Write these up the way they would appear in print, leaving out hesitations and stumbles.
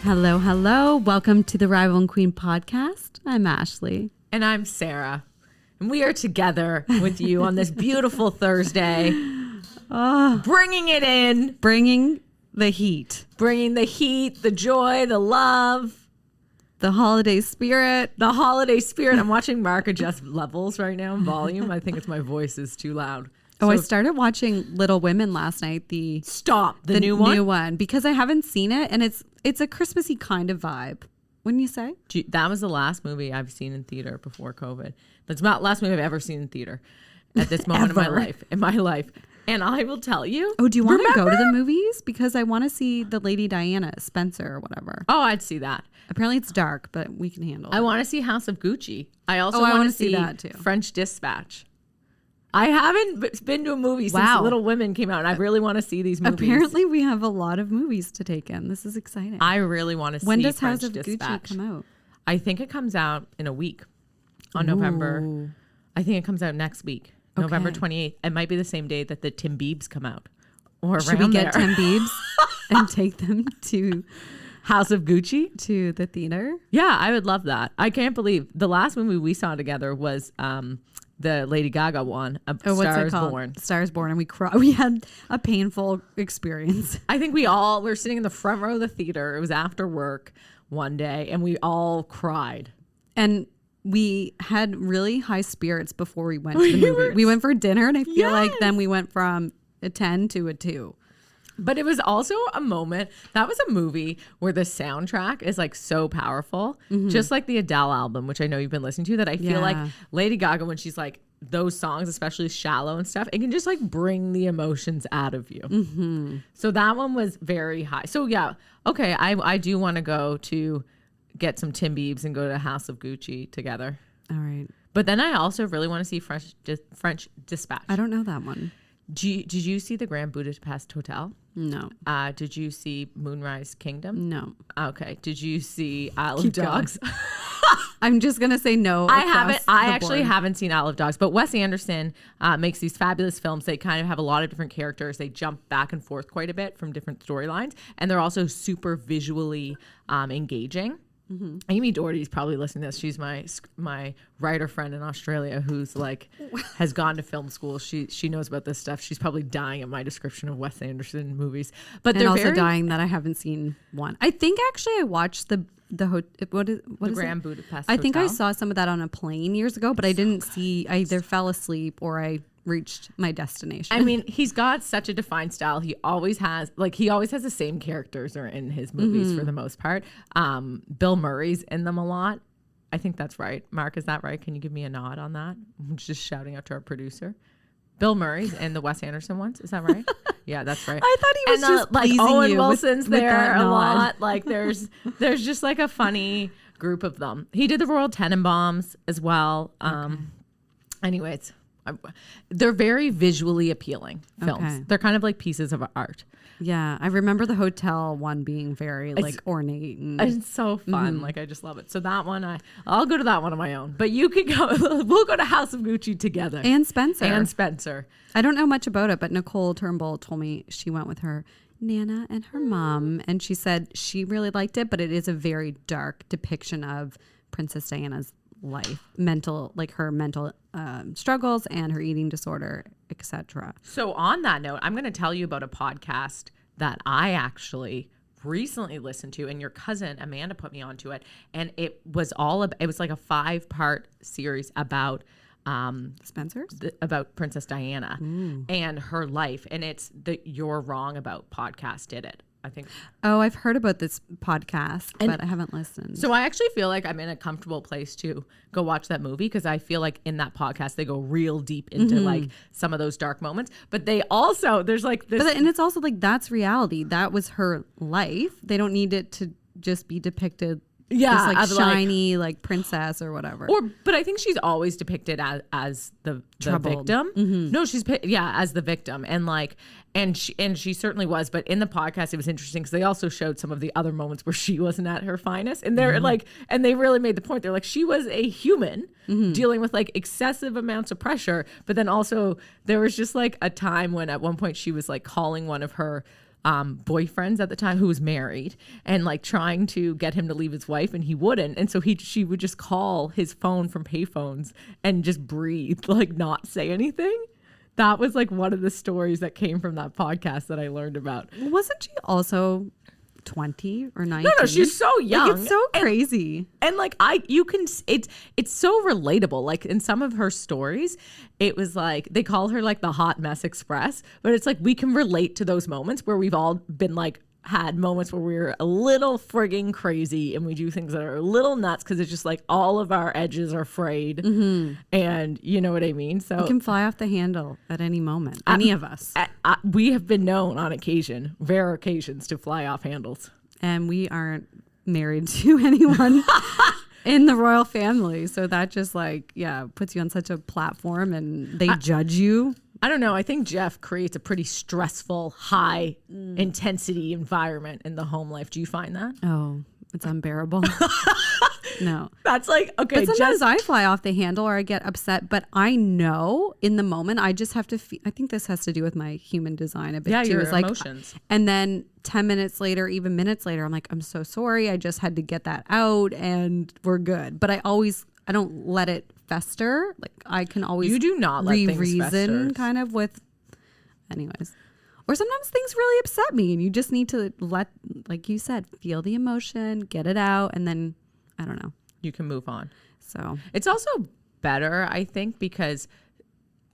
Hello, hello. Welcome to the Rival and Queen podcast. I'm Ashley. And I'm Sarah. And we are together with you on this beautiful Thursday. Bringing it in. Bringing the heat. Bringing the heat, the joy, the love. The holiday spirit. The holiday spirit. I'm watching Mark adjust levels right now in volume. I think it's my voice is too loud. I started watching Little Women last night. The new one? Because I haven't seen it, and it's a Christmassy kind of vibe. Wouldn't you say? That was the last movie I've seen in theater before COVID. That's not the last movie I've ever seen in theater at this moment in my life. And I will tell you. Oh, do you want to go to the movies? Because I want to see the Lady Diana, Spencer or whatever. Oh, I'd see that. Apparently it's dark, but we can handle it. I want to see House of Gucci. I also want to see that too. French Dispatch. I haven't been to a movie since Little Women came out, and I really want to see these movies. Apparently, we have a lot of movies to take in. This is exciting. I really want to see When does French House of Dispatch. Gucci come out? I think it comes out in a week on November. I think it comes out next week, November 28th. It might be the same day that the Tim Biebs come out. Or should we get Tim Biebs and take them to House of Gucci? To the theater? Yeah, I would love that. I can't believe the last movie we saw together was the Lady Gaga one, Star is Born. Star is Born, and we had a painful experience. I think we were sitting in the front row of the theater. It was after work one day, and we all cried. And we had really high spirits before we went to the movie. We went for dinner, and I feel like then we went from a 10 to a 2. But it was also a moment, that was a movie where the soundtrack is like so powerful, just like the Adele album, which I know you've been listening to, that I feel like Lady Gaga, when she's like those songs, especially Shallow and stuff, it can just like bring the emotions out of you. So that one was very high. So yeah, okay, I do want to go to get some Tim Biebs and go to House of Gucci together. All right. But then I also really want to see French Dispatch. I don't know that one. Did you see the Grand Budapest Hotel? No. Did you see Moonrise Kingdom? No. Okay. Did you see Isle of Dogs? I'm just gonna say no. I haven't. I actually haven't seen Isle of Dogs, but Wes Anderson makes these fabulous films. They kind of have a lot of different characters. They jump back and forth quite a bit from different storylines, and they're also super visually engaging. Amy Doherty's probably listening to this. She's my writer friend in Australia who's like has gone to film school. She knows about this stuff. She's probably dying at my description of Wes Anderson movies. But and they're also dying that I haven't seen one. I think actually I watched the Grand Budapest I think Hotel? I saw some of that on a plane years ago, but I didn't see. I either fell asleep or I reached my destination. I mean, he's got such a defined style. He always has the same characters are in his movies for the most part. Bill Murray's in them a lot. I think that's right. Mark, is that right? Can you give me a nod on that? I'm just shouting out to our producer. Bill Murray's in the Wes Anderson ones. Is that right? Yeah, that's right. I thought he was just like Owen Wilson's with there a lot. Like there's just like a funny group of them. He did the Royal Tenenbaums as well. Anyways, they're very visually appealing films. Okay. They're kind of like pieces of art. Yeah, I remember the hotel one being very like ornate. And it's so fun. Like I just love it. So that one, I'll go to that one on my own. But you could go. We'll go to House of Gucci together. And Spencer. I don't know much about it, but Nicole Turnbull told me she went with her Nana and her mom, and she said she really liked it, but it is a very dark depiction of Princess Diana's life, her mental struggles and her eating disorder, etc. So on that note, I'm going to tell you about a podcast that I actually recently listened to, and your cousin Amanda put me onto it, and it was like a 5-part series about about Princess Diana and her life, and it's the You're Wrong About podcast did it. I think. Oh, I've heard about this podcast, but I haven't listened. So I actually feel like I'm in a comfortable place to go watch that movie, because I feel like in that podcast they go real deep into like some of those dark moments. But they also there's like this, and it's also like that's reality. That was her life. They don't need it to just be depicted. Yeah, this like shiny like princess or whatever. But I think she's always depicted as the victim. No, she's as the victim, and she certainly was. But in the podcast, it was interesting because they also showed some of the other moments where she wasn't at her finest, and they're and they really made the point. They're like, she was a human dealing with like excessive amounts of pressure, but then also there was just like a time when at one point she was like calling one of her boyfriends at the time who was married and like trying to get him to leave his wife, and he wouldn't. And so she would just call his phone from payphones and just breathe, like not say anything. That was like one of the stories that came from that podcast that I learned about. Wasn't she also 20 or 19? No, she's so young. Like, it's so crazy. And like it's so relatable. Like in some of her stories, it was like they call her like the hot mess express, but it's like we can relate to those moments where we've all been like had moments where we're a little frigging crazy and we do things that are a little nuts because it's just like all of our edges are frayed, and you know what I mean. So you can fly off the handle at any moment. Any of us. We have been known on occasion, rare occasions, to fly off handles. And we aren't married to anyone in the royal family. So that just like, puts you on such a platform and they judge you. I don't know. I think Jeff creates a pretty stressful, high intensity environment in the home life. Do you find that? Oh, it's unbearable. No. That's like, okay. But sometimes I fly off the handle or I get upset, but I know in the moment I just have to I think this has to do with my human design a bit too. Your it's like, emotions. And then 10 minutes later, even minutes later, I'm like, I'm so sorry. I just had to get that out and we're good. But I don't let it fester. Like I can always you do not let things fester. Kind of with anyways. Or sometimes things really upset me and you just need to let, like you said, feel the emotion, get it out, and then I don't know. You can move on. So it's also better, I think, because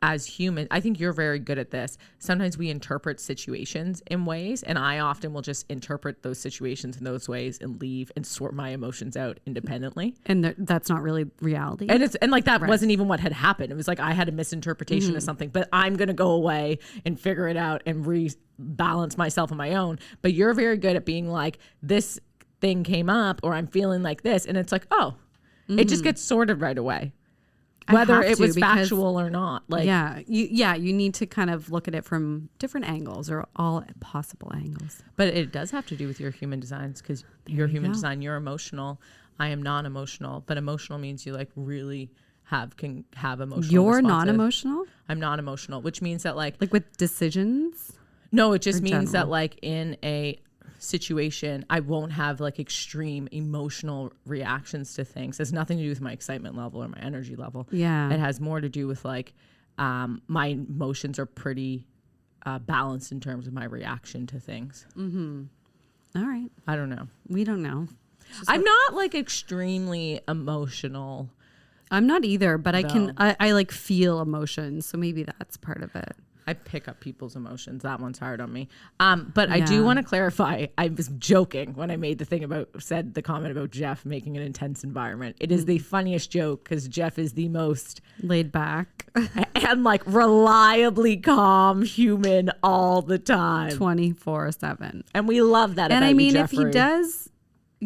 as humans, I think you're very good at this. Sometimes we interpret situations in ways, and I often will just interpret those situations in those ways and leave and sort my emotions out independently. And that's not really reality. And that wasn't even what had happened. It was like I had a misinterpretation of something, but I'm going to go away and figure it out and rebalance myself on my own. But you're very good at being like, this thing came up or I'm feeling like this. And it's like, oh, it just gets sorted right away. Whether it was factual or not. Like you need to kind of look at it from different angles or all possible angles. But it does have to do with your human designs because your human design, you're emotional. I am non-emotional, but emotional means you like really can have emotional. You're non-emotional? I'm non-emotional, which means that like with decisions? No, it just means that like in a situation I won't have like extreme emotional reactions to things. It has nothing to do with my excitement level or my energy level. It has more to do with like my emotions are pretty balanced in terms of my reaction to things. All right, I don't know, we don't know. I'm not like extremely emotional. I'm not either, but I like feel emotions, so maybe that's part of it. I pick up people's emotions. That one's hard on me. But I do want to clarify. I was joking when I made said the comment about Jeff making an intense environment. It is the funniest joke because Jeff is the most laid back and like reliably calm human all the time. 24/7. And we love that. And about I mean, Jeffrey. if he does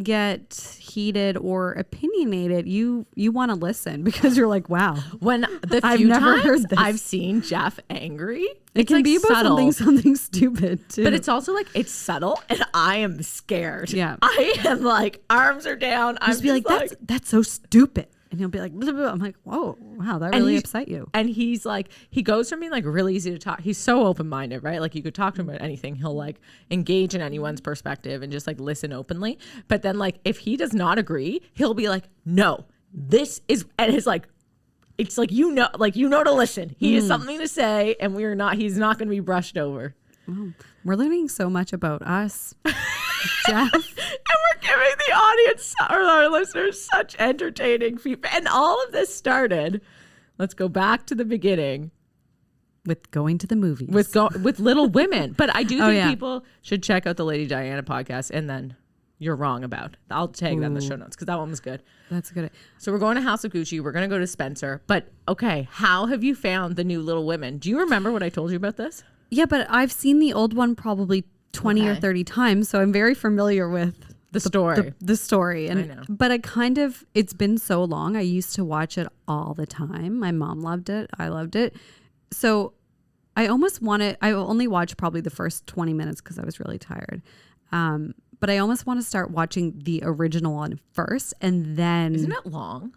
get heated or opinionated, you want to listen because you're like, wow. When the I've few never times heard this. I've seen Jeff angry, it can like be about subtle. something stupid too. But it's also like it's subtle, and I am scared. Yeah, I am like arms are down. I'm just be like, that's so stupid. And he'll be like, blah, blah, blah. I'm like, whoa, wow, that really upset you. And he's like, he goes from being like really easy to talk. He's so open-minded, right? Like you could talk to him about anything. He'll like engage in anyone's perspective and just like listen openly. But then like, if he does not agree, he'll be like, no, this is, and it's like, it's like, you know to listen. He has something to say and he's not going to be brushed over. Wow. We're learning so much about us, Jeff. And we're giving the audience or our listeners such entertaining feedback. And all of this started, let's go back to the beginning. With going to the movies. With Little Women. But I do think people should check out the Lady Diana podcast. And then You're Wrong About. I'll tag that in the show notes because that one was good. That's good. So we're going to House of Gucci. We're going to go to Spencer. But okay, how have you found the new Little Women? Do you remember what I told you about this? Yeah, but I've seen the old one probably 20 or 30 times, so I'm very familiar with the story. The story. And I know. But it's been so long. I used to watch it all the time. My mom loved it. I loved it. So I only watched probably the first 20 minutes because I was really tired. But I almost want to start watching the original one first and then... Isn't it long?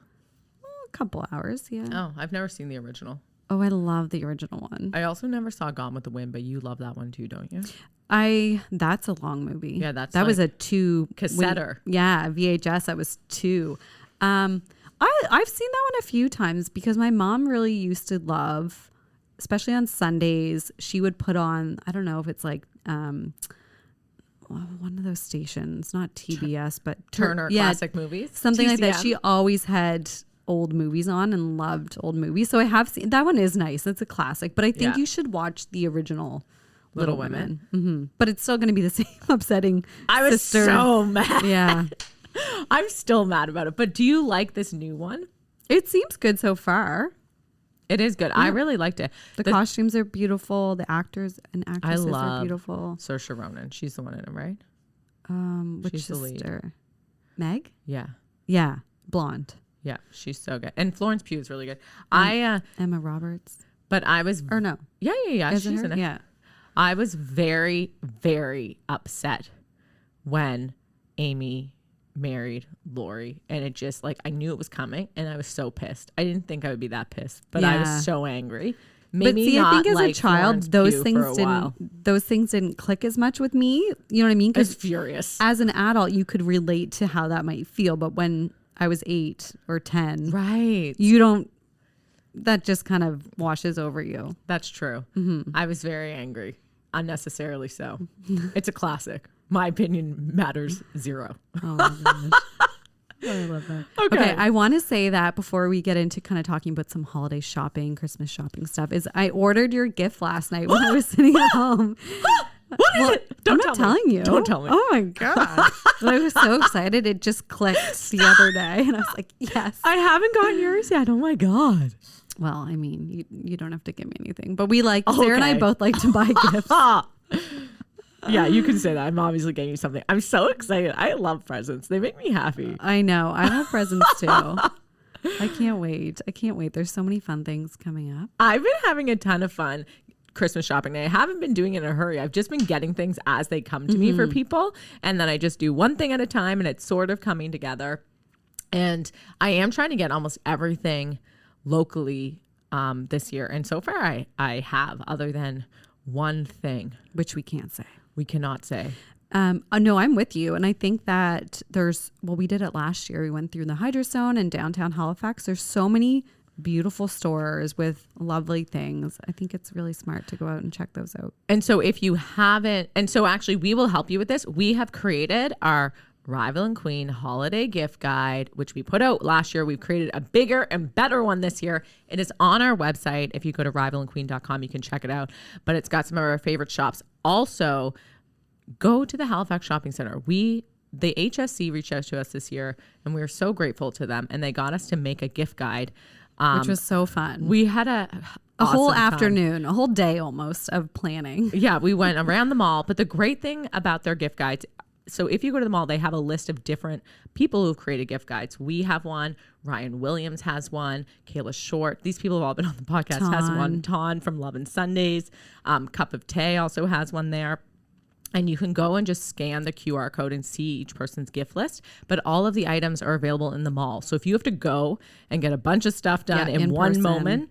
A couple hours, yeah. Oh, I've never seen the original. Oh, I love the original one. I also never saw Gone with the Wind, but you love that one too, don't you? That's a long movie. Yeah, that was a 2 cassetter. VHS. That was 2. I've seen that one a few times because my mom really used to love, especially on Sundays, she would put on, I don't know if it's like one of those stations, not TBS, but Turner Classic Movies. Something TCM. like that. She always had old movies on and loved old movies. So I have seen, that one is nice. It's a classic, but I think you should watch the original Little Women. Mm-hmm. But it's still going to be the same upsetting I was sister. so mad. Yeah. I'm still mad about it. But do you like this new one? It seems good so far. It is good. I really liked it. The costumes are beautiful. The actors and actresses are beautiful. Saoirse Ronan. She's the one in it, right? Which She's sister? the lead. Meg? Yeah. Yeah. Blonde. Yeah. She's so good. And Florence Pugh is really good. Emma Roberts. But I was... Or no. Yeah. She's in it. Yeah. I was very, very upset when Amy married Laurie, and it just like I knew it was coming, and I was so pissed. I didn't think I would be that pissed, but I was so angry. But see, I think as a child, those things didn't click as much with me. You know what I mean? I was furious. As an adult, you could relate to how that might feel, but when I was 8 or 10, right, you don't. That just kind of washes over you. That's true. Mm-hmm. I was very angry, unnecessarily so. It's a classic. My opinion matters 0. Oh my gosh. I love that. Okay, I want to say that before we get into kind of talking about some holiday shopping, Christmas shopping stuff, is I ordered your gift last night when I was sitting at home. What is it? I'm not telling you. Don't tell me. Oh my God. I was so excited. It just clicked the other day. And I was like, yes. I haven't gotten yours yet. Oh my God. Well, I mean, you don't have to give me anything. But Sarah and I both like to buy gifts. Yeah, you can say that. I'm obviously getting you something. I'm so excited. I love presents. They make me happy. I know. I love presents too. I can't wait. There's so many fun things coming up. I've been having a ton of fun Christmas shopping. I haven't been doing it in a hurry. I've just been getting things as they come to me for people. And then I just do one thing at a time, and it's sort of coming together. And I am trying to get almost everything locally this year. And so far I have, other than one thing. Which we can't say. We cannot say. No, I'm with you. And I think that we did it last year. We went through the Hydrostone in downtown Halifax. There's so many beautiful stores with lovely things. I think it's really smart to go out and check those out. And so if you haven't, actually we will help you with this. We have created our Rival and Queen holiday gift guide, which we put out last year. We've created a bigger and better one this year. It is on our website. If you go to rivalandqueen.com, you can check it out. But it's got some of our favorite shops. Also, go to the Halifax Shopping Centre. The HSC reached out to us this year, and we are so grateful to them. And they got us to make a gift guide. Which was so fun. We had a whole afternoon, a whole day almost of planning. Yeah, we went around the mall. But the great thing about their gift guides, so if you go to the mall, they have a list of different people who've created gift guides. We have one. Ryan Williams has one. Kayla Short. These people have all been on the podcast. Has one. Ton from Love and Sundays. Cup of Tea also has one there. And you can go and just scan the QR code and see each person's gift list. But all of the items are available in the mall. So if you have to go and get a bunch of stuff done in one moment,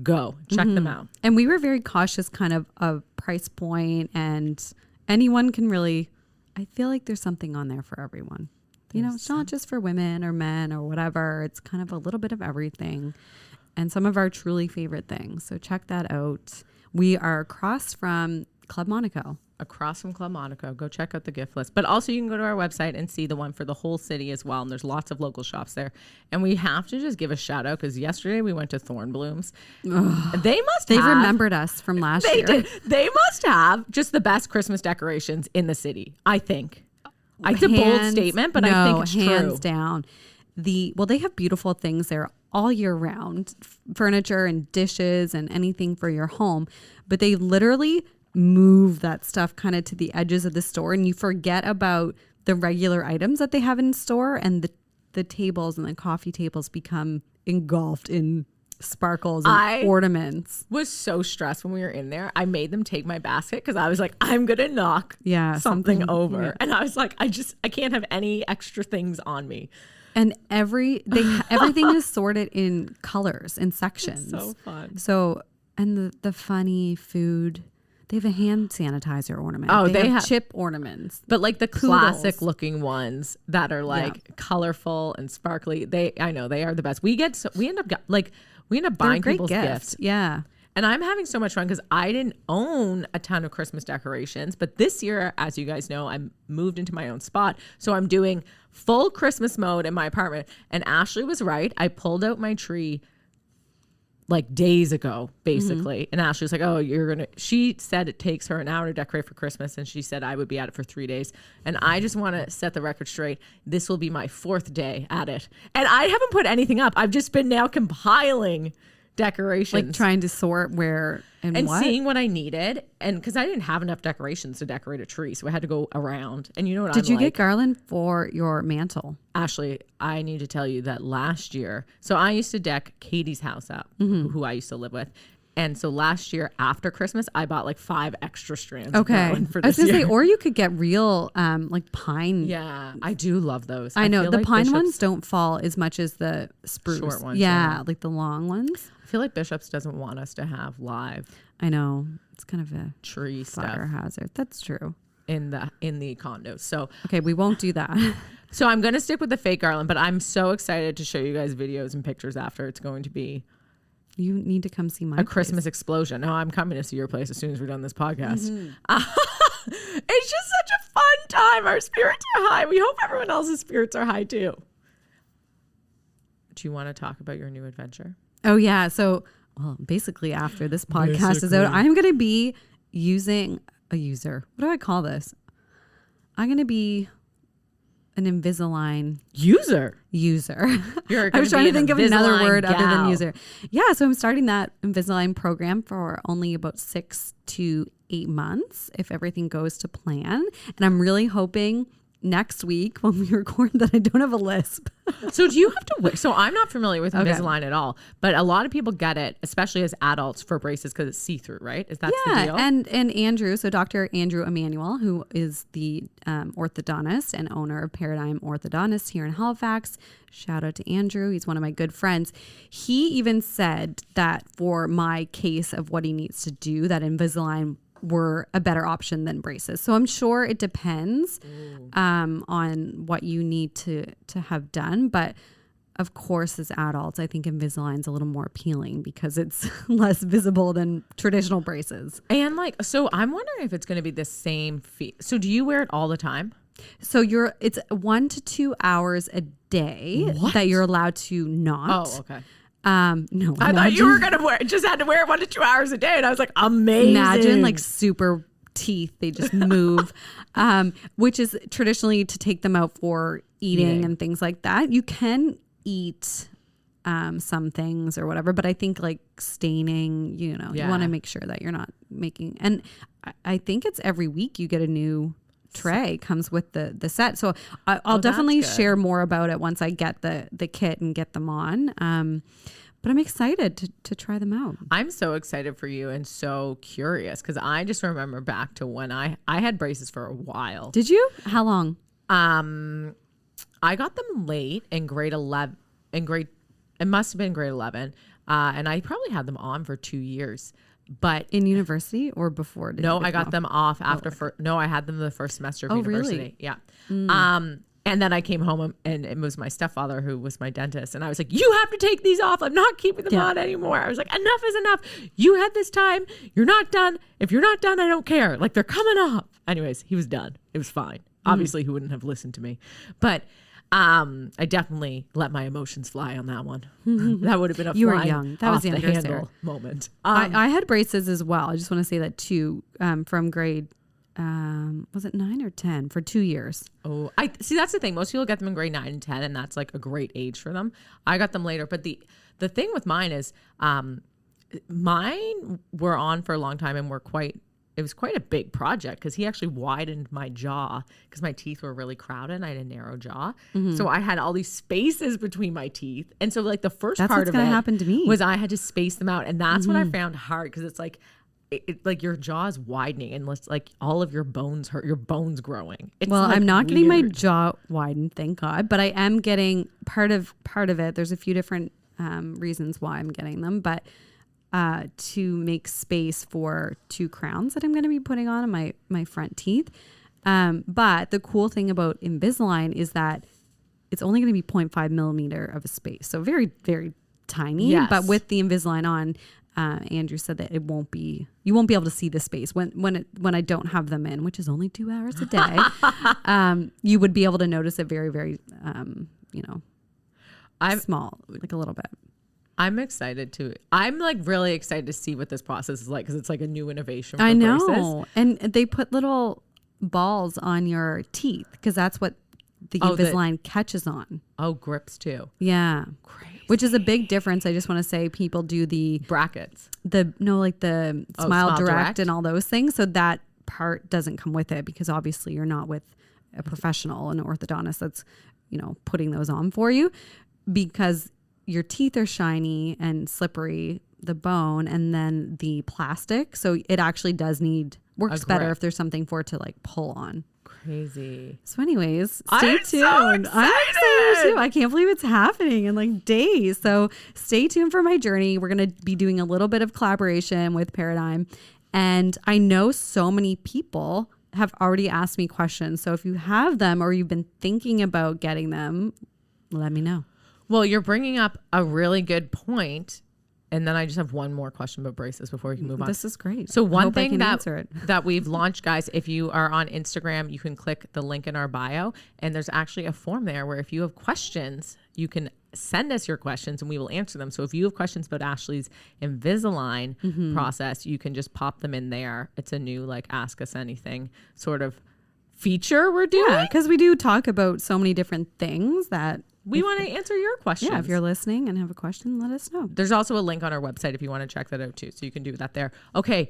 go. Check them out. And we were very cautious kind of price point. And anyone can really, I feel like there's something on there for everyone. You know, it's not just for women or men or whatever. It's kind of a little bit of everything. And some of our truly favorite things. So check that out. We are across from Club Monaco. Across from Club Monaco. Go check out the gift list. But also you can go to our website and see the one for the whole city as well. And there's lots of local shops there. And we have to just give a shout out because yesterday we went to Thornblooms. They remembered us from last year. They must have just the best Christmas decorations in the city, I think. It's a bold statement, but I think it's true. Hands down. They have beautiful things there all year round. Furniture and dishes and anything for your home. But they literally move that stuff kind of to the edges of the store, and you forget about the regular items that they have in store, and the tables and the coffee tables become engulfed in sparkles and ornaments. Was so stressed when we were in there. I made them take my basket because I was like, I'm gonna knock something over. Yeah. And I was like, I can't have any extra things on me. And everything is sorted in colors and sections. It's so fun. So, and the funny food, they have a hand sanitizer ornament. Oh, they have chip ornaments. But like the classic looking ones that are like colorful and sparkly. I know they are the best. We end up buying people's gifts. Yeah. And I'm having so much fun because I didn't own a ton of Christmas decorations. But this year, as you guys know, I moved into my own spot. So I'm doing full Christmas mode in my apartment. And Ashley was right. I pulled out my tree like days ago, basically. And Ashley was like, oh, she said it takes her an hour to decorate for Christmas. And she said I would be at it for 3 days. And I just want to set the record straight. This will be my 4th day at it. And I haven't put anything up. I've just been now compiling decorations, like trying to sort where and what? Seeing what I needed, and because I didn't have enough decorations to decorate a tree, so I had to go around. And you know what? Did you get garland for your mantle? Ashley, I need to tell you that last year, so I used to deck Katie's house up, who I used to live with. And so last year after Christmas, I bought like 5 extra strands of garland for this year. Say, or you could get real like pine. Yeah, I do love those. I know the like pine ones don't fall as much as the spruce short ones. Yeah, like the long ones. I feel like Bishop's doesn't want us to have live. I know it's kind of a tree fire hazard. That's true. In the condos. So okay, we won't do that. So I'm gonna stick with the fake garland, but I'm so excited to show you guys videos and pictures after. It's going to be. You need to come see my Christmas explosion. No, I'm coming to see your place as soon as we're done this podcast. It's just such a fun time. Our spirits are high. We hope everyone else's spirits are high too. Do you want to talk about your new adventure? Oh yeah. So basically after this podcast is out, I'm going to be using a user. What do I call this? I'm going to be an Invisalign user. I was trying to think of another word other than user. Yeah, so I'm starting that Invisalign program for only about 6 to 8 months if everything goes to plan. And I'm really hoping next week when we record that I don't have a lisp. So do you have to wear? So I'm not familiar with Invisalign at all, but a lot of people get it, especially as adults, for braces because it's see-through, right? Is that the deal? And Andrew, so Dr. Andrew Emanuel, who is the orthodontist and owner of Paradigm Orthodontists here in Halifax. Shout out to Andrew. He's one of my good friends. He even said that for my case of what he needs to do, that Invisalign were a better option than braces. So I'm sure it depends on what you need to have done. But of course, as adults, I think Invisalign's a little more appealing because it's less visible than traditional braces. And so I'm wondering if it's going to be the same fee. So do you wear it all the time? So it's 1 to 2 hours a day that you're allowed to not. Oh, okay. No, I thought you were gonna had to wear it 1 to 2 hours a day, and I was like, amazing. Imagine like super teeth, they just move, which is traditionally to take them out for eating and things like that. You can eat some things or whatever, but I think like staining, you want to make sure that you're not making. And I think it's every week you get a new tray comes with the set. So I'll definitely share more about it once I get the kit and get them on. But I'm excited to try them out. I'm so excited for you and so curious because I just remember back to when I had braces for a while. Did you? How long? I got them late in grade 11. It must have been grade 11. And I probably had them on for 2 years. But in university or before? I got them off after. I had them the first semester of university. Really? Yeah. And then I came home and it was my stepfather who was my dentist. And I was like, you have to take these off. I'm not keeping them on anymore. I was like, enough is enough. You had this time. You're not done. If you're not done, I don't care. Like they're coming off. Anyways, he was done. It was fine. Obviously, he wouldn't have listened to me. But I definitely let my emotions fly on that one. That would have been a you were young. That was the handle moment. I had braces as well. I just want to say that too. From grade, was it 9 or 10 for 2 years? Oh, I see. That's the thing. Most people get them in grade 9 and 10, and that's like a great age for them. I got them later, but the thing with mine is, mine were on for a long time and it was quite a big project because he actually widened my jaw because my teeth were really crowded and I had a narrow jaw. So I had all these spaces between my teeth. And so like the first part of it happen to me. was I had to space them out. And that's what I found hard because it's like, like your jaw's widening and like all of your bones hurt, your bones growing. It's well, like I'm not getting my weird. jaw widened, thank God, but I am getting part of it. There's a few different reasons why I'm getting them, but to make space for 2 crowns that I'm going to be putting on my front teeth. But the cool thing about Invisalign is that it's only going to be 0.5 millimeter of a space. So very, very tiny. Yes. But with the Invisalign on, Andrew said that you won't be able to see the space when I don't have them in, which is only 2 hours a day. You would be able to notice it very, very, small, like a little bit. I'm like really excited to see what this process is like, because it's like a new innovation for I know. braces. And they put little balls on your teeth because that's what the Invisalign catches on. Oh, grips too. Yeah. Crazy. Which is a big difference. I just want to say people do the brackets. The Smile Direct and all those things. So that part doesn't come with it because obviously you're not with a professional, an orthodontist that's, putting those on for you, because your teeth are shiny and slippery, the bone, and then the plastic. So it actually works better if there's something for it to like pull on. Crazy. So anyways, stay tuned. So I'm excited too. I can't believe it's happening in like days. So stay tuned for my journey. We're going to be doing a little bit of collaboration with Paradigm. And I know so many people have already asked me questions. So if you have them or you've been thinking about getting them, let me know. Well, you're bringing up a really good point. And then I just have one more question about braces before we can move on. This is great. So one thing that we've launched, guys, if you are on Instagram, you can click the link in our bio, and there's actually a form there where if you have questions, you can send us your questions and we will answer them. So if you have questions about Ashley's Invisalign process, you can just pop them in there. It's a new like ask us anything sort of feature we're doing. Yeah, because we do talk about so many different things that we want to answer your questions. Yeah, if you're listening and have a question, let us know. There's also a link on our website if you want to check that out too. So you can do that there. Okay,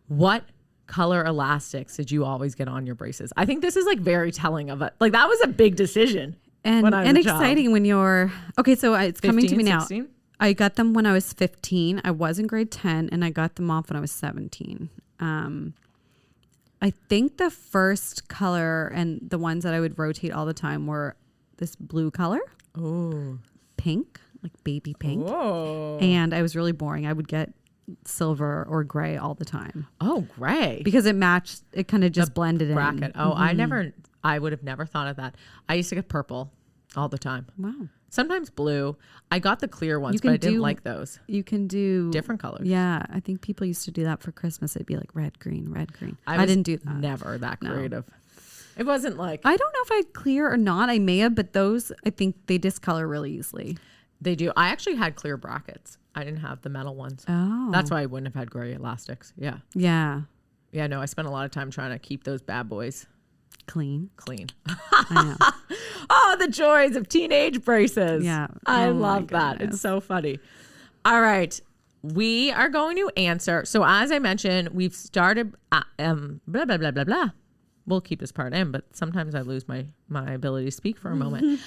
what color elastics did you always get on your braces? I think this is like very telling of it. Like that was a big decision. And exciting when you're... Okay, so it's 15, coming to me 16? now. I got them when I was 15. I was in grade 10 and I got them off when I was 17. I think the first color and the ones that I would rotate all the time were this blue color. Oh. Pink, like baby pink. Whoa. And I was really boring. I would get silver or gray all the time. Oh, gray. Because it matched, it kind of just blended bracket. in. Oh, I would have never thought of that. I used to get purple all the time. Wow. Sometimes blue. I got the clear ones, but I didn't like those. You can do different colors. Yeah. I think people used to do that for Christmas. It'd be like red, green, red, green. I didn't do that. Never that creative. It wasn't like... I don't know if I had clear or not. I may have, but those, I think they discolor really easily. They do. I actually had clear brackets. I didn't have the metal ones. Oh. That's why I wouldn't have had gray elastics. Yeah. Yeah. Yeah, no, I spent a lot of time trying to keep those bad boys clean. I know. Oh, the joys of teenage braces. Yeah. I love that. It's so funny. All right. We are going to answer. So as I mentioned, we've started blah, blah, blah, blah, blah. We'll keep this part in, but sometimes I lose my ability to speak for a moment.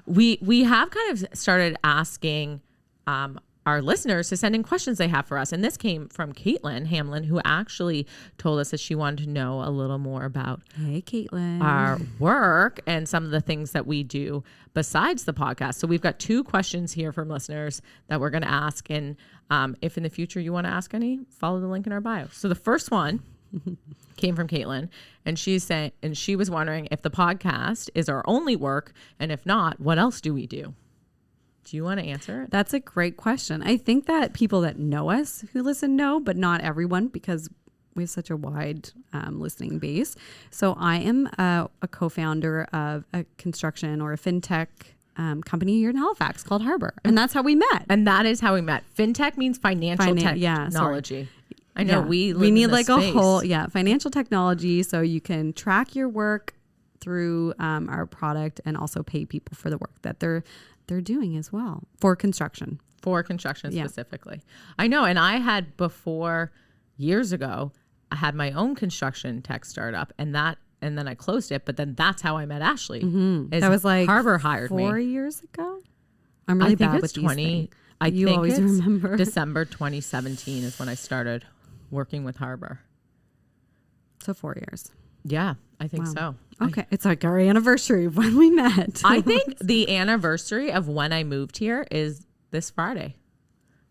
We have kind of started asking our listeners to send in questions they have for us. And this came from Caitlin Hamlin, who actually told us that she wanted to know a little more about our work and some of the things that we do besides the podcast. So we've got 2 questions here from listeners that we're going to ask. And if in the future you want to ask any, follow the link in our bio. So the first one came from Caitlin, and she was wondering if the podcast is our only work, and if not, what else do we do? Do you want to answer it? That's a great question. I think that people that know us who listen know, but not everyone, because we have such a wide listening base. So I am a co-founder of a construction or a fintech company here in Halifax called Harbor, and that's how we met. And that is how we met. Fintech means financial technology. I know we need like space. A whole financial technology, so you can track your work through our product and also pay people for the work that they're doing as well for construction. Specifically. I know. And I had before years ago, I had my own construction tech startup and then I closed it. But then that's how I met Ashley. Mm-hmm. That was like Harbor hired 4 years ago. I'm really bad with these things. I think always remember. December 2017 is when I started working with Harbor. So 4 years. Yeah, I think so. Okay. It's like our anniversary of when we met. I think the anniversary of when I moved here is this Friday.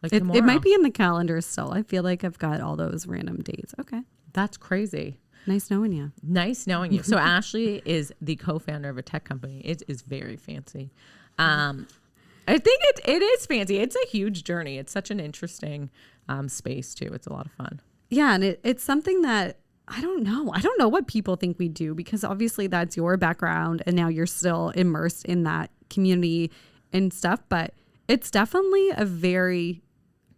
Like it tomorrow. might be in the calendar still. I feel like I've got all those random dates. Okay. That's crazy. Nice knowing you. Nice knowing you. So Ashley is the co-founder of a tech company. It is very fancy. I think it is fancy. It's a huge journey. It's such an interesting space too. It's a lot of fun. Yeah, and it's something that I don't know. I don't know what people think we do, because obviously that's your background and now you're still immersed in that community and stuff. But it's definitely a very,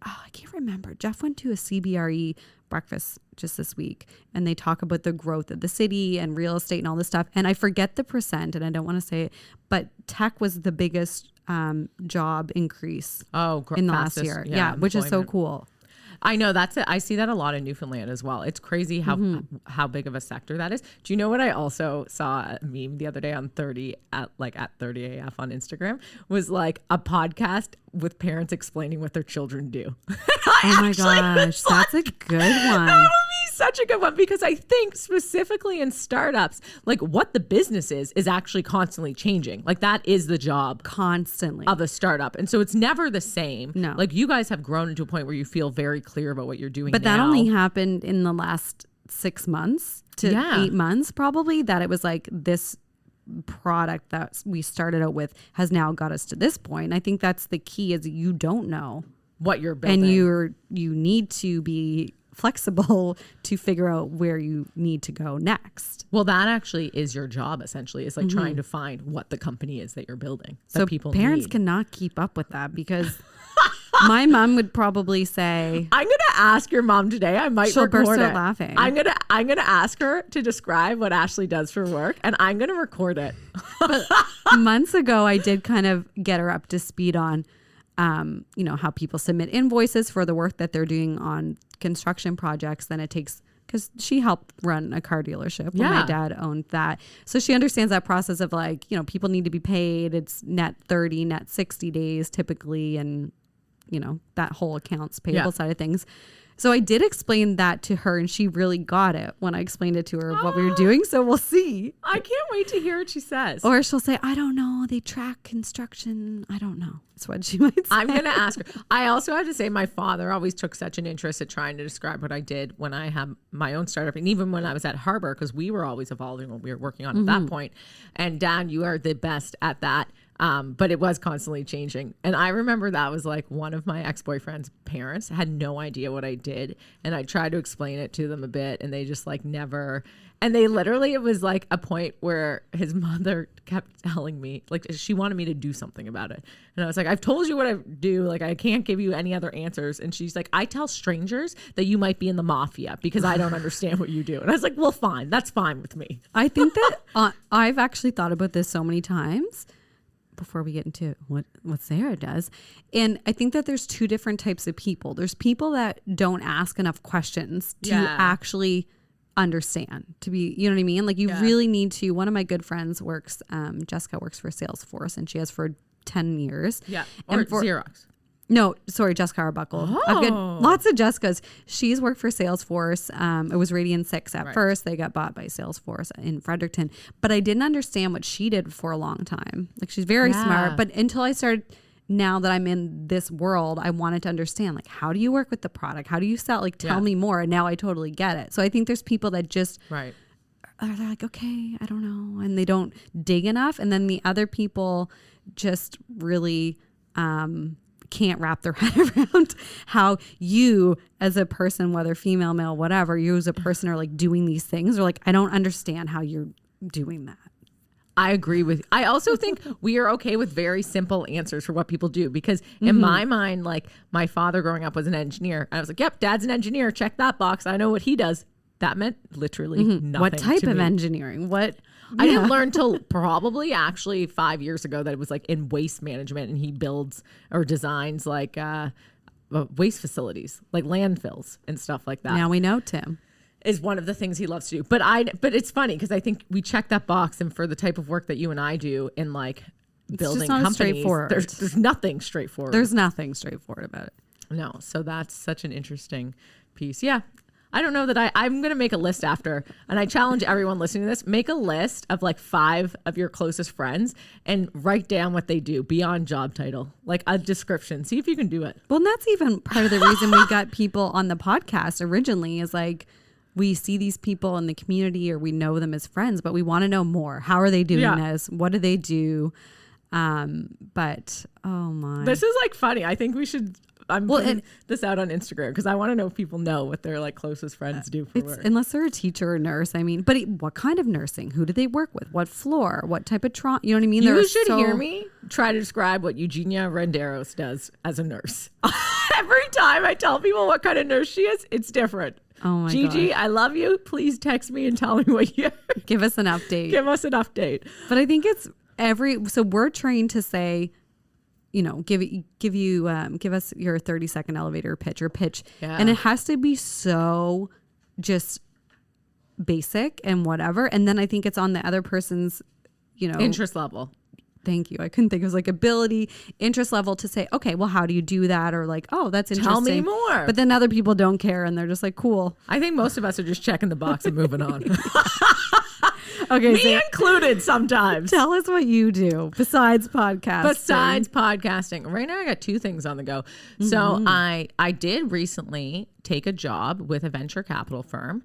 I can't remember. Jeff went to a CBRE breakfast just this week and they talk about the growth of the city and real estate and all this stuff. And I forget the percent and I don't want to say it, but tech was the biggest job increase in the last year. Yeah, which is so cool. I know that's it. I see that a lot in Newfoundland as well. It's crazy how big of a sector that is. Do you know what I also saw a meme the other day on 30 at 30 AF on Instagram was like a podcast with parents explaining what their children do. Oh my gosh, that's a good one. That would be such a good one, because I think specifically in startups, like what the business is actually constantly changing. Like that is the job constantly of a startup. And so it's never the same. No. Like you guys have grown into a point where you feel very clear about what you're doing. But now. that only happened in the last 6 months to 8 months probably, that it was like this product that we started out with has now got us to this point. And I think that's the key, is you don't know what you're building. And you need to be flexible to figure out where you need to go next. Well, that actually is your job essentially. It's like trying to find what the company is that you're building. So people parents need. Cannot keep up with that, because my mom would probably say, I'm gonna ask your mom today. I might she'll record burst it. out laughing. I'm gonna ask her to describe what Ashley does for work, and I'm gonna record it. But months ago, I did kind of get her up to speed on, how people submit invoices for the work that they're doing on construction projects. Then it takes, because she helped run a car dealership when my dad owned that. So she understands that process of like, people need to be paid. It's net 30, net 60 days typically. And, that whole accounts payable side of things. So I did explain that to her, and she really got it when I explained it to her of what we were doing. So we'll see. I can't wait to hear what she says. Or she'll say, I don't know. They track construction. I don't know. That's what she might say. I'm going to ask her. I also have to say my father always took such an interest at trying to describe what I did when I had my own startup. And even when I was at Harbor, because we were always evolving what we were working on at that point. And Dad, you are the best at that. But it was constantly changing. And I remember that was like one of my ex-boyfriend's parents had no idea what I did. And I tried to explain it to them a bit, and they just like never. And they literally, it was like a point where his mother kept telling me, like, she wanted me to do something about it. And I was like, I've told you what I do. Like, I can't give you any other answers. And she's like, I tell strangers that you might be in the mafia because I don't understand what you do. And I was like, well, fine. That's fine with me. I think that I've actually thought about this so many times before we get into what Sarah does. And I think that there's two different types of people. There's people that don't ask enough questions to actually understand, to be, you know what I mean? Like you really need to. One of my good friends works, Jessica works for Salesforce, and she has for 10 years. Yeah. Or for Xerox. No, sorry, Jessica Arbuckle. Oh. I've got lots of Jessicas. She's worked for Salesforce. It was Radian 6 at first. They got bought by Salesforce in Fredericton. But I didn't understand what she did for a long time. Like she's very smart. But until I started, now that I'm in this world, I wanted to understand, like, how do you work with the product? How do you sell? Like, tell me more. And now I totally get it. So I think there's people that just are like, okay, I don't know. And they don't dig enough. And then the other people just really can't wrap their head around how you as a person, whether female, male, whatever, you as a person are like doing these things, or like, I don't understand how you're doing that. I agree with you. I also think we are okay with very simple answers for what people do, because in my mind, like my father growing up was an engineer. I was like, yep, Dad's an engineer. Check that box. I know what he does. That meant literally nothing. What type to of me. engineering? What? I didn't learn till probably actually 5 years ago that it was like in waste management, and he builds or designs like waste facilities, like landfills and stuff like that. Now we know Tim is one of the things he loves to do. But it's funny because I think we check that box, and for the type of work that you and I do in like building companies, there's nothing straightforward. There's nothing straightforward about it. No, so that's such an interesting piece. Yeah. I don't know that I'm going to make a list after, and I challenge everyone listening to this, make a list of like 5 of your closest friends and write down what they do beyond job title, like a description. See if you can do it. Well, and that's even part of the reason we got people on the podcast originally is like, we see these people in the community or we know them as friends, but we want to know more. How are they doing this? What do they do? But oh my, this is like funny. I think we should, I'm putting this out on Instagram because I want to know if people know what their like closest friends do for work. Unless they're a teacher or nurse. I mean, but what kind of nursing? Who do they work with? What floor? What type of trauma? You know what I mean? You should hear me try to describe what Eugenia Renderos does as a nurse. Every time I tell people what kind of nurse she is, it's different. Oh my Gigi, gosh. I love you. Please text me and tell me what you give us an update. Give us an update. But I think it's so we're trained to say, you know, give us your 30-second elevator pitch or pitch. Yeah. And it has to be so just basic and whatever. And then I think it's on the other person's, you know, interest level. Thank you. I couldn't think. It was like ability, interest level to say, okay, well, how do you do that? Or like, oh, that's interesting. Tell me more. But then other people don't care and they're just like, cool. I think most of us are just checking the box and moving on. Okay, me included sometimes. Tell us what you do besides podcasting. Right now I got 2 things on the go. So I did recently take a job with a venture capital firm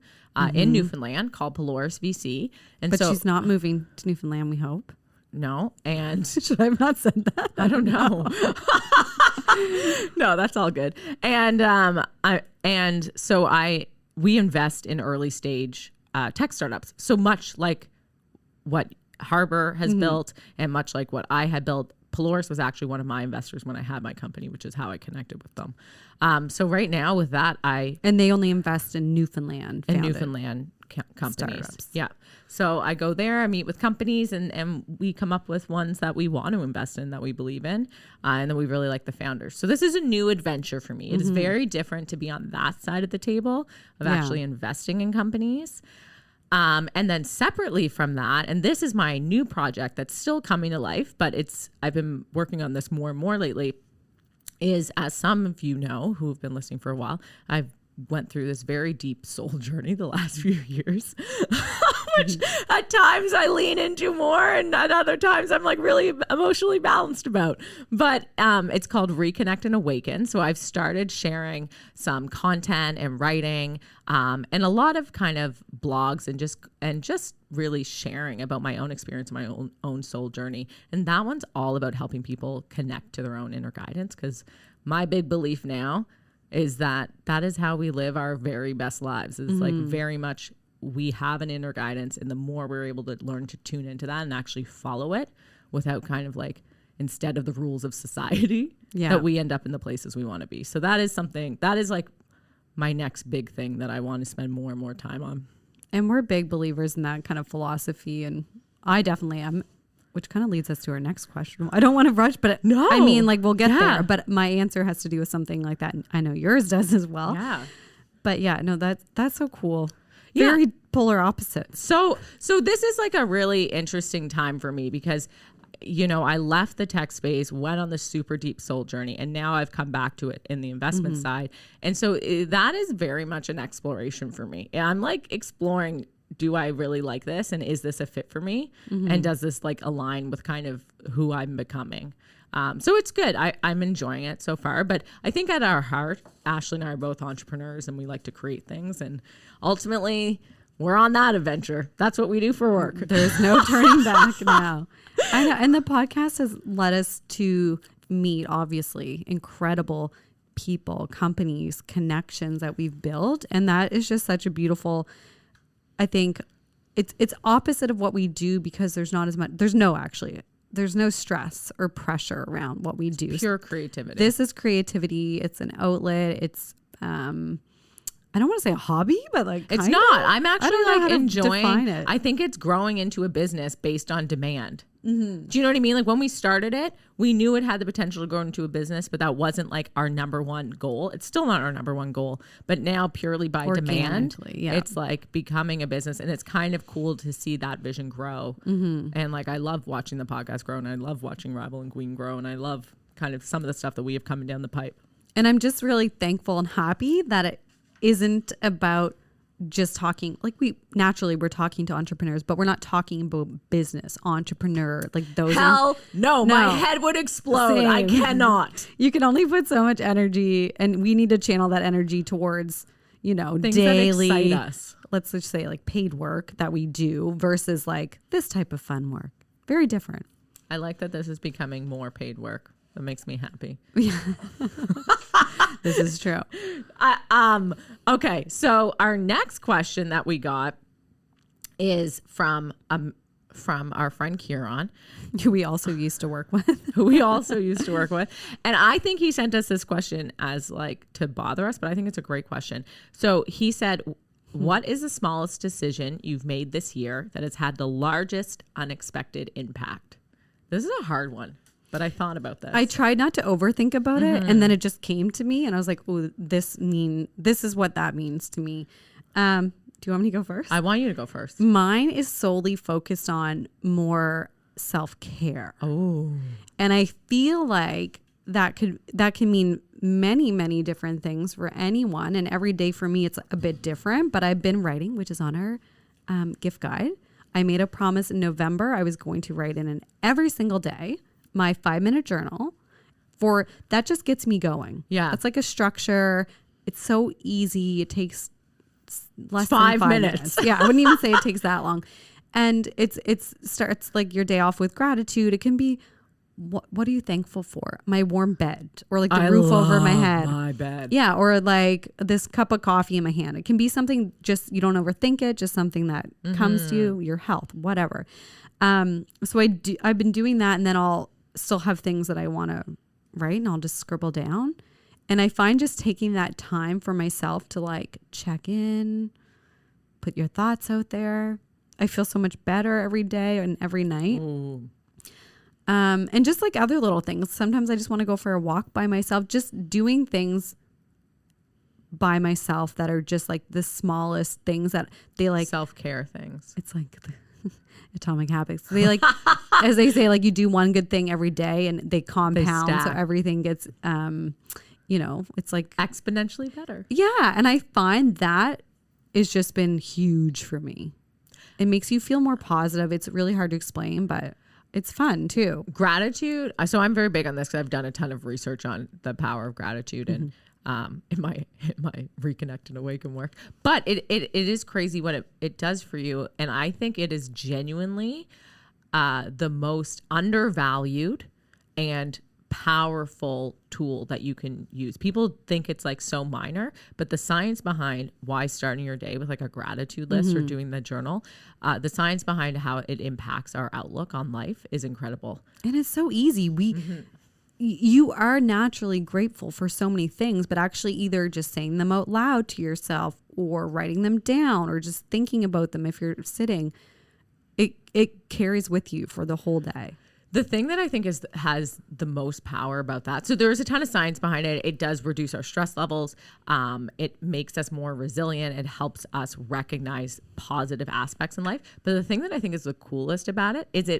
in Newfoundland called Polaris VC. But she's not moving to Newfoundland, we hope. No. And should I have not said that? I don't know. No, that's all good. And we invest in early stage tech startups. So much like what Harbor has built and much like what I had built, Polaris was actually one of my investors when I had my company, which is how I connected with them. So right now with that, and they only invest in Newfoundland. Companies. Startups. Yeah. So I go there, I meet with companies and we come up with ones that we want to invest in, that we believe in. And then we really like the founders. So this is a new adventure for me. It is very different to be on that side of the table of actually investing in companies. And then separately from that, and this is my new project that's still coming to life, but I've been working on this more and more lately, is, as some of you know who have been listening for a while, I've went through this very deep soul journey the last few years, which at times I lean into more and at other times I'm like really emotionally balanced about. But it's called Reconnect and Awaken. So I've started sharing some content and writing and a lot of kind of blogs and just really sharing about my own experience, my own soul journey. And that one's all about helping people connect to their own inner guidance, because my big belief now is that is how we live our very best lives. It's like very much we have an inner guidance, and the more we're able to learn to tune into that and actually follow it without kind of like, instead of the rules of society, that we end up in the places we want to be. So that is something, that is like my next big thing that I want to spend more and more time on. And we're big believers in that kind of philosophy, and I definitely am. Which kind of leads us to our next question. I don't want to rush, but no, I mean, like, we'll get there. But my answer has to do with something like that. And I know yours does as well. Yeah. But yeah, no, that's so cool. Very polar opposites. So this is like a really interesting time for me because, you know, I left the tech space, went on the super deep soul journey, and now I've come back to it in the investment side. And so that is very much an exploration for me. I'm like exploring, do I really like this? And is this a fit for me? And does this like align with kind of who I'm becoming? So it's good. I'm enjoying it so far. But I think at our heart, Ashley and I are both entrepreneurs and we like to create things. And ultimately, we're on that adventure. That's what we do for work. There's no turning back now. I know. And the podcast has led us to meet, obviously, incredible people, companies, connections that we've built. And that is just such a beautiful, I think it's opposite of what we do because there's not as much, there's no stress or pressure around what we do. Pure creativity. This is creativity. It's an outlet. It's, I don't want to say a hobby, but like, it's not. I'm actually like enjoying it. I think it's growing into a business based on demand. Do you know what I mean? Like when we started it, we knew it had the potential to grow into a business, but that wasn't like our number one goal. It's still not our number one goal, but now purely by demand, it's like becoming a business, and it's kind of cool to see that vision grow. And like, I love watching the podcast grow, and I love watching Rival and Queen grow, and I love kind of some of the stuff that we have coming down the pipe. And I'm just really thankful and happy that it isn't about just talking, like we're talking to entrepreneurs, but we're not talking about business, entrepreneur, like those. No, my head would explode. Same. I cannot. You can only put so much energy, and we need to channel that energy towards, things daily, that excite us. Let's just say like paid work that we do versus like this type of fun work. Very different. I like that this is becoming more paid work. That makes me happy. Yeah. This is true. Okay. So our next question that we got is from our friend Kieran, who we also used to work with. And I think he sent us this question as like to bother us, but I think it's a great question. So he said, what is the smallest decision you've made this year that has had the largest unexpected impact? This is a hard one, but I thought about this. I tried not to overthink about it, and then it just came to me, and I was like, oh, this is what that means to me. Do you want me to go first? I want you to go first. Mine is solely focused on more self-care. Oh. And I feel like that can mean many, many different things for anyone. And every day for me, it's a bit different. But I've been writing, which is on our gift guide. I made a promise in November I was going to write in every single day my 5-minute journal. For that just gets me going. Yeah. It's like a structure. It's so easy. It takes less than 5 minutes. Yeah, I wouldn't even say it takes that long. And it starts like your day off with gratitude. It can be, what are you thankful for? My warm bed, or like the roof over my head. My bed. Yeah, or like this cup of coffee in my hand. It can be something just, you don't overthink it, just something that comes to you, your health, whatever. So I've been doing that, and then I'll still have things that I want to write, and I'll just scribble down. And I find just taking that time for myself to like check in, put your thoughts out there. I feel so much better every day and every night. Ooh. And just like other little things. Sometimes I just want to go for a walk by myself, just doing things by myself that are just like the smallest things that they like. Self-care things. It's like the atomic habits. They like, as they say, like you do one good thing every day and they compound. So everything gets, it's like exponentially better. Yeah. And I find that it's just been huge for me. It makes you feel more positive. It's really hard to explain, but it's fun too. Gratitude. So I'm very big on this because I've done a ton of research on the power of gratitude and in my Reconnect and Awaken work. But it is crazy what it does for you. And I think it is genuinely the most undervalued and powerful tool that you can use. People think it's like so minor, but the science behind why starting your day with like a gratitude list or doing the journal, the science behind how it impacts our outlook on life is incredible. And it's so easy. You are naturally grateful for so many things, but actually either just saying them out loud to yourself or writing them down or just thinking about them if you're sitting, it carries with you for the whole day. The thing that I think has the most power about that, so there's a ton of science behind it. It does reduce our stress levels. It makes us more resilient. It helps us recognize positive aspects in life. But the thing that I think is the coolest about it is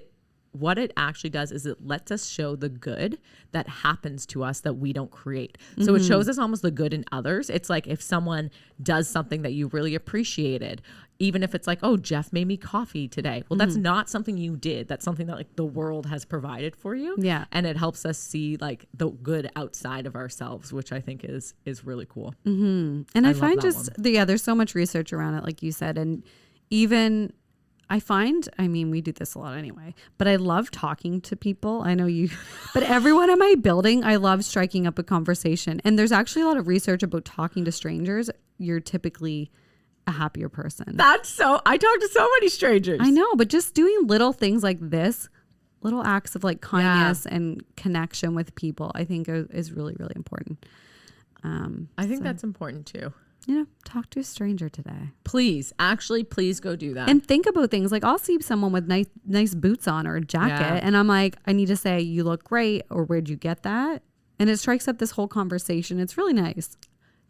what it actually does is it lets us show the good that happens to us that we don't create. So it shows us almost the good in others. It's like if someone does something that you really appreciated, even if it's like, oh, Jeff made me coffee today. Well, that's not something you did. That's something that like the world has provided for you. Yeah. And it helps us see like the good outside of ourselves, which I think is really cool. And I find there's so much research around it, like you said. And even we do this a lot anyway, but I love talking to people. I know you, but everyone in my building, I love striking up a conversation. And there's actually a lot of research about talking to strangers. You're typically a happier person. I talk to so many strangers. I know, but just doing little things like this, little acts of like kindness and connection with people, I think is really, really important. I think that's important too. Talk to a stranger today. Please go do that. And think about things like I'll see someone with nice boots on or a jacket and I'm like, I need to say, you look great, or where'd you get that? And it strikes up this whole conversation. It's really nice.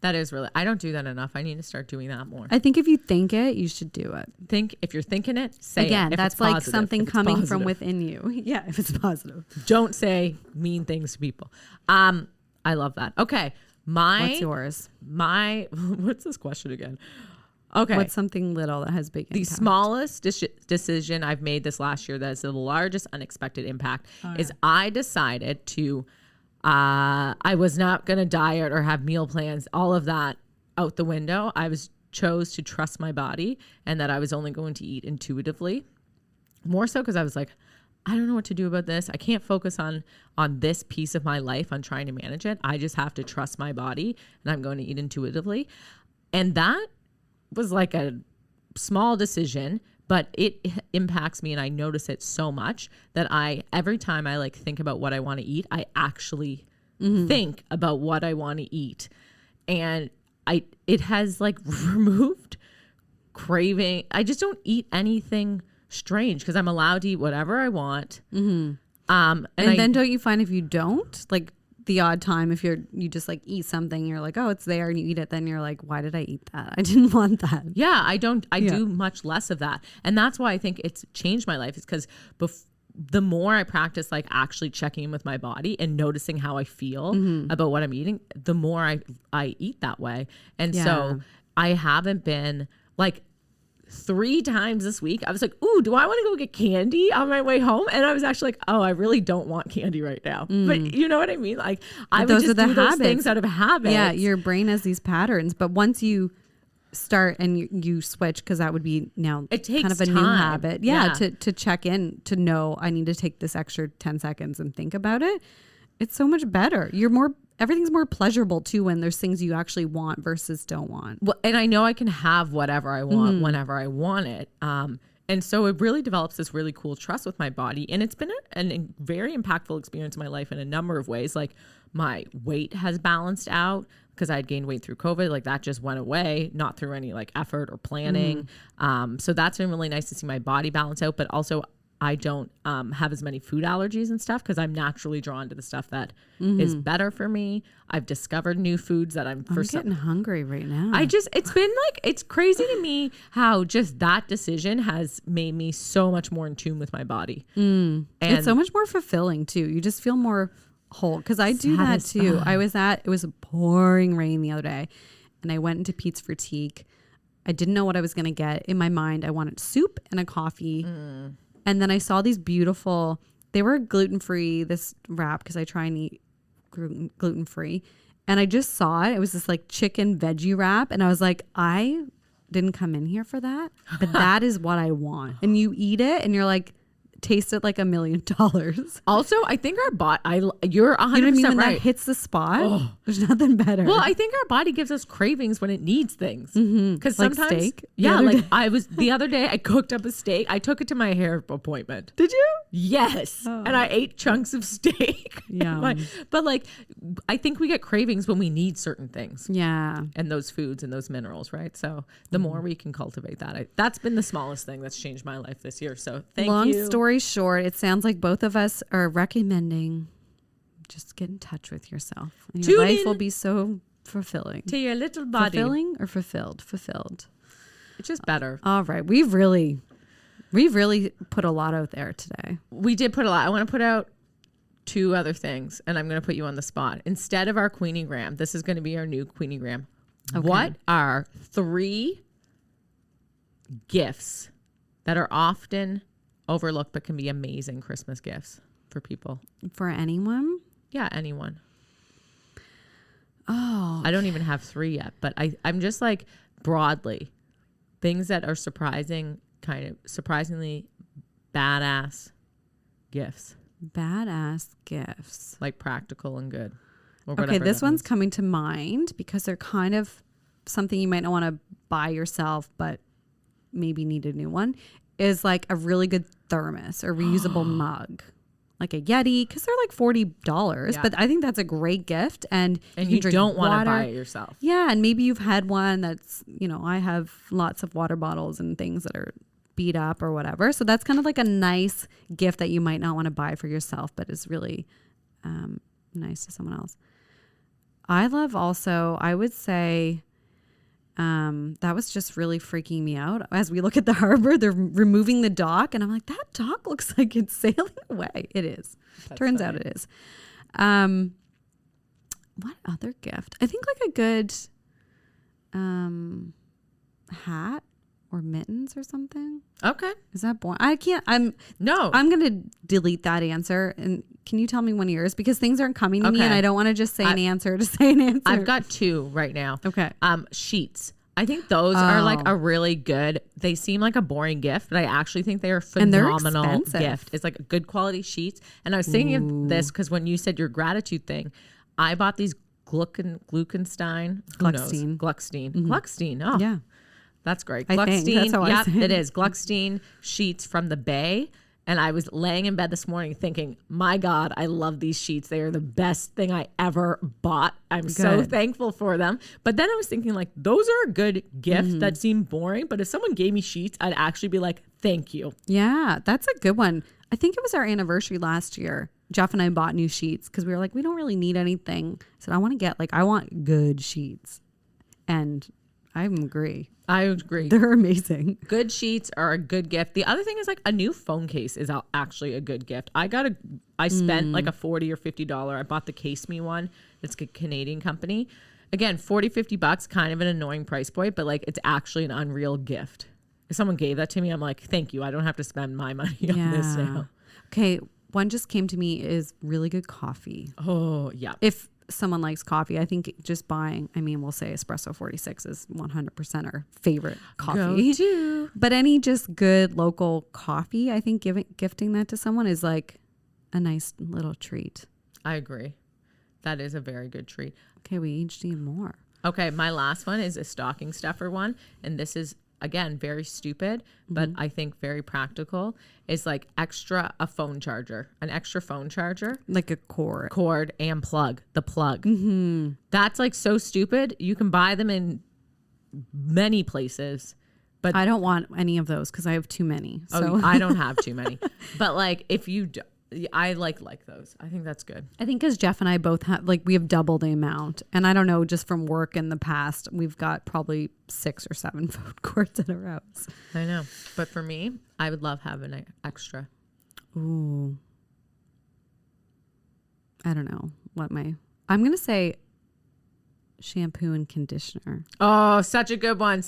That is really, I don't do that enough. I need to start doing that more. I think if you think it, you should do it. If you're thinking it, say again, it. That's like something coming from within you. Yeah, if it's positive. Don't say mean things to people. I love that. Okay. What's yours? What's this question again? Okay. What's something little that has big The impact? smallest decision I've made this last year that is the largest unexpected impact is I decided to, I was not going to diet or have meal plans, all of that out the window. Chose to trust my body and that I was only going to eat intuitively. More so because I was like, I don't know what to do about this. I can't focus on this piece of my life, on trying to manage it. I just have to trust my body and I'm going to eat intuitively. And that was like a small decision, but it impacts me and I notice it so much that every time I like think about what I want to eat, I actually think about what I want to eat. And it has like removed craving. I just don't eat anything strange because I'm allowed to eat whatever I want. And then don't you find if you don't, like the odd time, if you just like eat something, you're like, oh, it's there, and you eat it, then you're like, why did I eat that? I didn't want that. Yeah, I do much less of that. And that's why I think it's changed my life, is because the more I practice like actually checking in with my body and noticing how I feel about what I'm eating, the more I eat that way. And so I haven't been like 3 times this week. I was like, ooh, do I want to go get candy on my way home? And I was actually like, oh, I really don't want candy right now. But you know what I mean? Like I would just do those things out of habit. Yeah, your brain has these patterns. But once you start and you switch, because that would be now it takes kind of a time. new habit. Yeah, to check in, to know I need to take this extra 10 seconds and think about it. It's so much better. Everything's more pleasurable too when there's things you actually want versus don't want. Well, and I know I can have whatever I want whenever I want it. And so it really develops this really cool trust with my body. And it's been a very impactful experience in my life in a number of ways. Like my weight has balanced out because I had gained weight through COVID. Like that just went away, not through any like effort or planning. So that's been really nice to see my body balance out. But also I don't have as many food allergies and stuff because I'm naturally drawn to the stuff that is better for me. I've discovered new foods that I'm getting hungry right now. It's been like, it's crazy to me how just that decision has made me so much more in tune with my body. And it's so much more fulfilling too. You just feel more whole. Because I do that too. It was a pouring rain the other day and I went into Pete's Fatigue. I didn't know what I was going to get. In my mind, I wanted soup and a coffee. And then I saw these beautiful, they were gluten-free, this wrap, because I try and eat gluten-free. And I just saw it. It was this like chicken veggie wrap. And I was like, I didn't come in here for that, but that is what I want. And you eat it and you're like, taste it like $1 million. Also, I think our body, you're 100% you know what I mean? When right. that hits the spot, there's nothing better. Well, I think our body gives us cravings when it needs things. Because Like sometimes, steak? The other day I cooked up a steak. I took it to my hair appointment. Did you? Yes. And I ate chunks of steak. Yeah. But like, I think we get cravings when we need certain things. Yeah. And those foods and those minerals, right? So the more we can cultivate that, that's been the smallest thing that's changed my life this year. So thank you. Long story short, it sounds like both of us are recommending just get in touch with yourself. And your life will be so fulfilling. To your little body. Fulfilling or fulfilled? Fulfilled. It's just better. All right. We've really put a lot out there today. We did put a lot. I want to put out 2 other things, and I'm going to put you on the spot. Instead of our Queeniegram, this is going to be our new Queeniegram. Okay. What are 3 gifts that are often overlooked but can be amazing Christmas gifts for people? For anyone? Yeah, anyone. Oh. I don't even have 3 yet, but I'm just like broadly things that are surprisingly badass gifts. Badass gifts. Like practical and good. Okay, this one's coming to mind because they're kind of something you might not want to buy yourself, but maybe need a new one, is like a really good thermos or reusable mug. Like a Yeti, because they're like $40. But I think that's a great gift. And you don't want to buy it yourself. Yeah, and maybe you've had one that's, I have lots of water bottles and things that are beat up or whatever. So that's kind of like a nice gift that you might not want to buy for yourself, but is really nice to someone else. I love also, I would say, that was just really freaking me out. As we look at the harbor, they're removing the dock, and I'm like, that dock looks like it's sailing away. It is. Turns out it is. What other gift? I think like a good, hat or mittens or something. Okay. Is that boring? I'm going to delete that answer. And can you tell me one of yours? Because things aren't coming to me and I don't want to just say an answer to say an answer. I've got 2 right now. Okay. Sheets. I think those are like a really good, they seem like a boring gift, but I actually think they are phenomenal gift. It's like good quality sheets. And I was thinking of this because when you said your gratitude thing, I bought these Gluckstein. Gluckstein. Oh, yeah. That's great. I think that's how I say it. It is. Gluckstein sheets from the Bay. And I was laying in bed this morning thinking, my God, I love these sheets. They are the best thing I ever bought. I'm so thankful for them. But then I was thinking, like, those are a good gift that seem boring. But if someone gave me sheets, I'd actually be like, thank you. Yeah, that's a good one. I think it was our anniversary last year. Jeff and I bought new sheets because we were like, we don't really need anything. So I want good sheets. And I agree. They're amazing. Good sheets are a good gift. The other thing is like a new phone case is actually a good gift. I spent like a $40 or $50. I bought the Case Me one. It's a Canadian company. Again, $40-$50, kind of an annoying price point, but like it's actually an unreal gift. If someone gave that to me, I'm like, thank you. I don't have to spend my money on this now. Okay, one just came to me is really good coffee. Oh, yeah. If someone likes coffee, I think just buying, we'll say Espresso 46 is 100% our favorite coffee. Go-to. But any just good local coffee, I think gifting that to someone is like a nice little treat. I agree. That is a very good treat. Okay, we each need more. Okay, my last one is a stocking stuffer one. And this is, again, very stupid, but I think very practical. Is like an extra phone charger. Like a cord. Cord and plug. The plug. Mm-hmm. That's like so stupid. You can buy them in many places. But I don't want any of those because I have too many. So. I don't have too many. But like if you do, I like those. I think that's good. I think because Jeff and I both have, like, we have double the amount. And I don't know, just from work in the past, we've got probably 6 or 7 phone cords in our house. I know. But for me, I would love having an extra. Ooh. I don't know I'm going to say shampoo and conditioner. Oh, such a good one.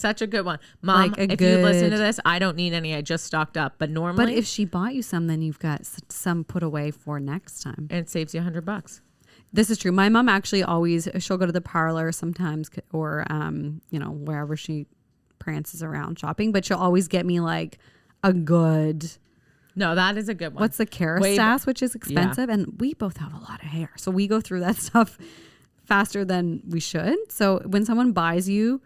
Mom, if you listen to this, I don't need any. I just stocked up. But normally. But if she bought you some, then you've got some put away for next time. And it saves you $100. This is true. My mom actually she'll go to the parlor sometimes or, wherever she prances around shopping, but she'll always get me like a good. No, that is a good one. What's the Kerastase, which is expensive. Yeah. And we both have a lot of hair. So we go through that stuff faster than we should. So when someone buys you,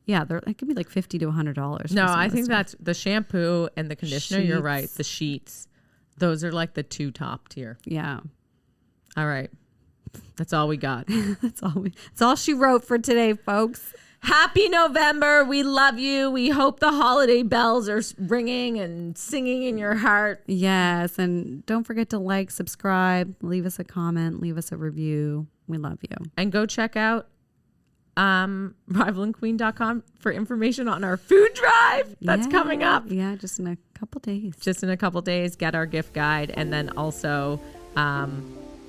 it could be like $50 to $100. No, I think that's the shampoo and the conditioner. Sheets. You're right. The sheets, those are like the 2 top tier. Yeah. All right. That's all we got. That's all she wrote for today, folks. Happy November. We love you. We hope the holiday bells are ringing and singing in your heart. Yes. And don't forget to like, subscribe, leave us a comment, leave us a review. We love you. And go check out rivalandqueen.com for information on our food drive that's coming up. Yeah, just in a couple days. Get our gift guide. And then also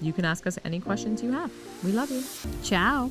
you can ask us any questions you have. We love you. Ciao.